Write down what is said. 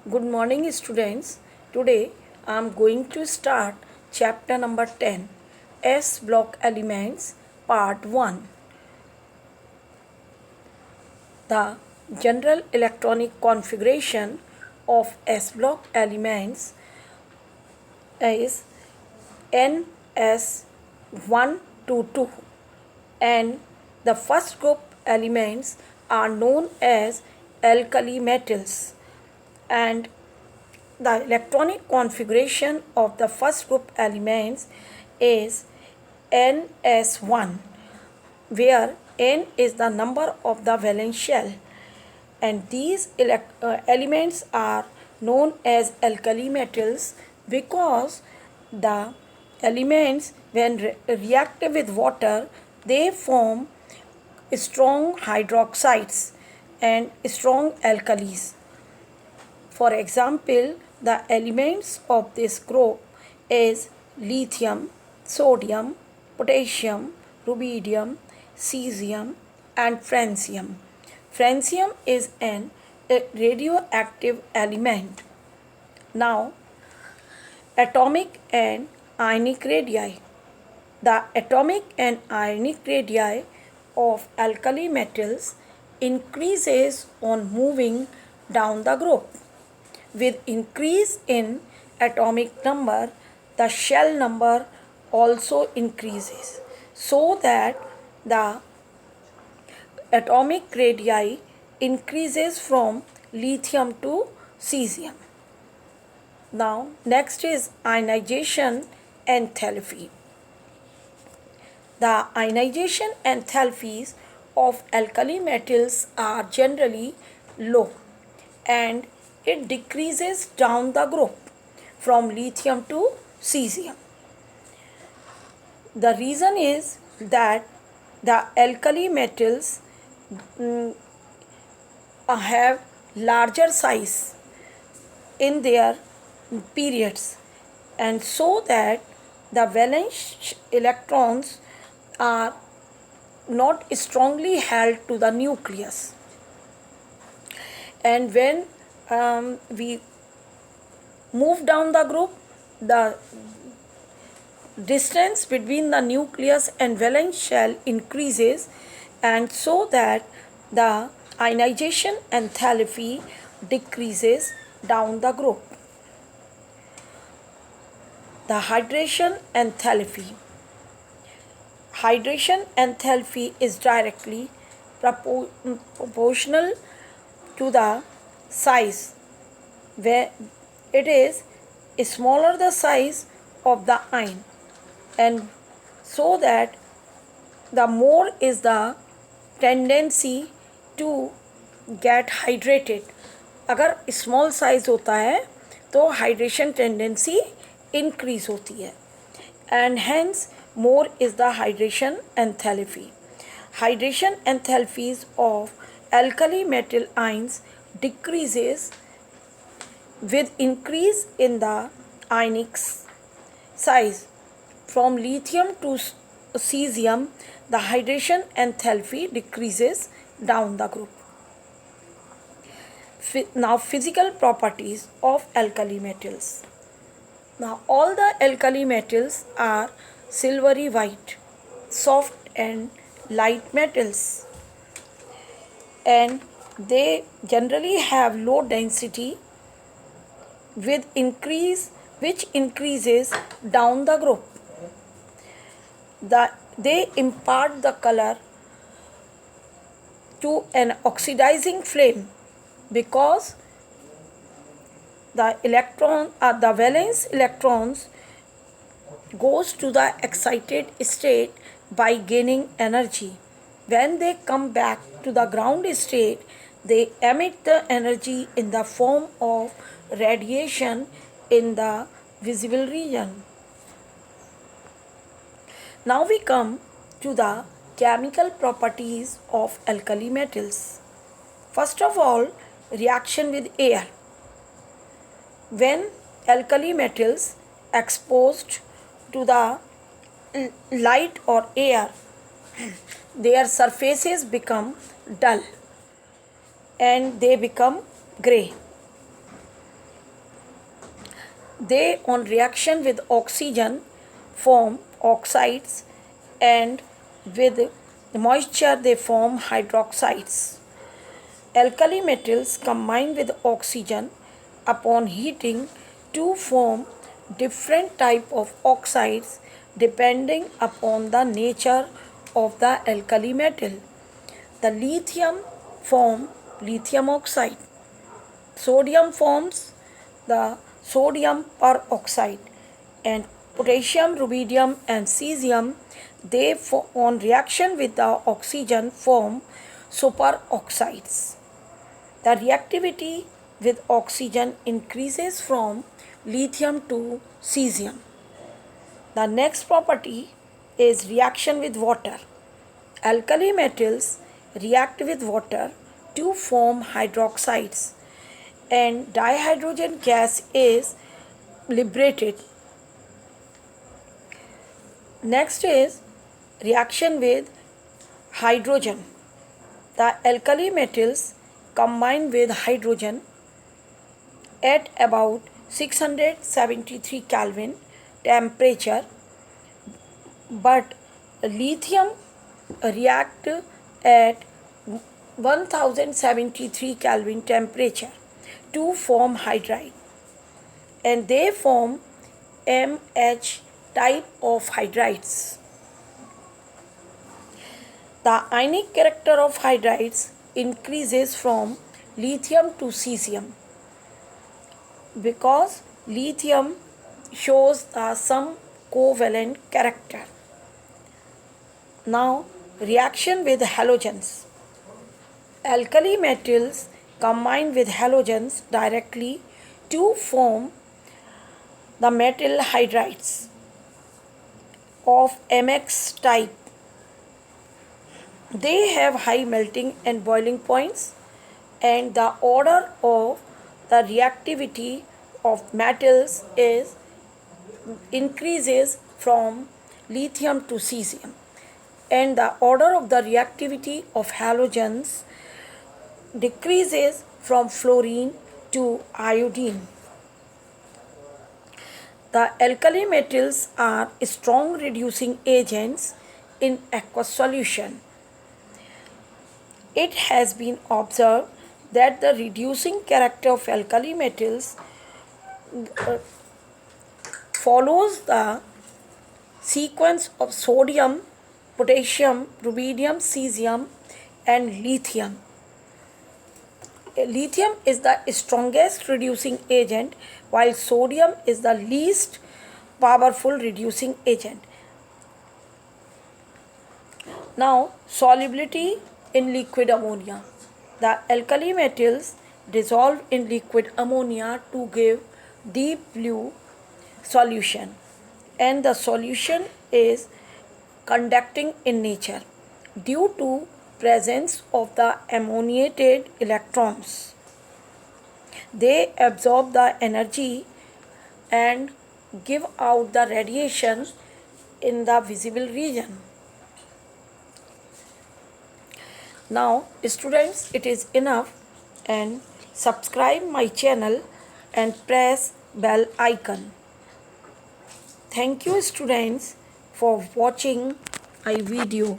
Good morning, students. Today I am going to start chapter number 10, S block elements, part 1. The general electronic configuration of S block elements is NS122, and the first group elements are known as alkali metals, and the electronic configuration of the first group elements is NS1, where N is the number of the valence shell, and these elements are known as alkali metals because the elements, when react with water, they form strong hydroxides and strong alkalis. For example, the elements of this group is lithium, sodium, potassium, rubidium, cesium, and francium. Francium is an radioactive element. Now, atomic and ionic radii. The atomic and ionic radii of alkali metals increases on moving down the group. With increase in atomic number, the shell number also increases, so that the atomic radii increases from lithium to cesium. Now, next is ionization enthalpy. The ionization enthalpies of alkali metals are generally low, and it decreases down the group from lithium to cesium. The reason is that the alkali metals have larger size in their periods, and so that the valence electrons are not strongly held to the nucleus, and when we move down the group, the distance between the nucleus and valence shell increases, and so that the ionization enthalpy decreases down the group. The hydration enthalpy. Hydration enthalpy is directly proportional to the size, where it is smaller the size of the ion, and so that the more is the tendency to get hydrated. अगर small size होता है तो hydration tendency increase होती है, and hence more is the hydration enthalpy. Hydration enthalpies of alkali metal ions decreases with increase in the ionic size. From lithium to cesium, the hydration enthalpy decreases down the group. Now, physical properties of alkali metals. Now, all the alkali metals are silvery white, soft and light metals, and they generally have low density with which increases down the group. They impart the color to an oxidizing flame because the valence electrons goes to the excited state by gaining energy. When they come back to the ground state, they emit the energy in the form of radiation in the visible region. Now we come to the chemical properties of alkali metals. First of all, reaction with air. When alkali metals exposed to the light or air, their surfaces become dull and they become grey. They, on reaction with oxygen, form oxides, and with moisture they form hydroxides. Alkali metals combine with oxygen upon heating to form different type of oxides depending upon the nature of the alkali metal. The lithium form lithium oxide. Sodium forms the sodium peroxide, and potassium, rubidium and cesium, they on reaction with the oxygen form superoxides. The reactivity with oxygen increases from lithium to cesium. The next property is reaction with water. Alkali metals react with water to form hydroxides, and dihydrogen gas is liberated. Next is reaction with hydrogen. The alkali metals combine with hydrogen at about 673 Kelvin temperature, but lithium react at 1073 Kelvin temperature to form hydride, and they form MH type of hydrides. The ionic character of hydrides increases from lithium to cesium because lithium shows some covalent character. Now, reaction with halogens. Alkali metals combine with halogens directly to form the metal hydrides of MX type. They have high melting and boiling points, and the order of the reactivity of metals is increases from lithium to cesium, and the order of the reactivity of halogens decreases from fluorine to iodine. The alkali metals are strong reducing agents in aqueous solution. It has been observed that the reducing character of alkali metals follows the sequence of sodium, potassium, rubidium, cesium, and lithium. Lithium is the strongest reducing agent, while sodium is the least powerful reducing agent. Now, solubility in liquid ammonia. The alkali metals dissolve in liquid ammonia to give deep blue solution, and the solution is conducting in nature due to presence of the ammoniated electrons. They absorb the energy and give out the radiation in the visible region. Now, students, it is enough, and subscribe my channel and press bell icon. Thank you, students, for watching my video.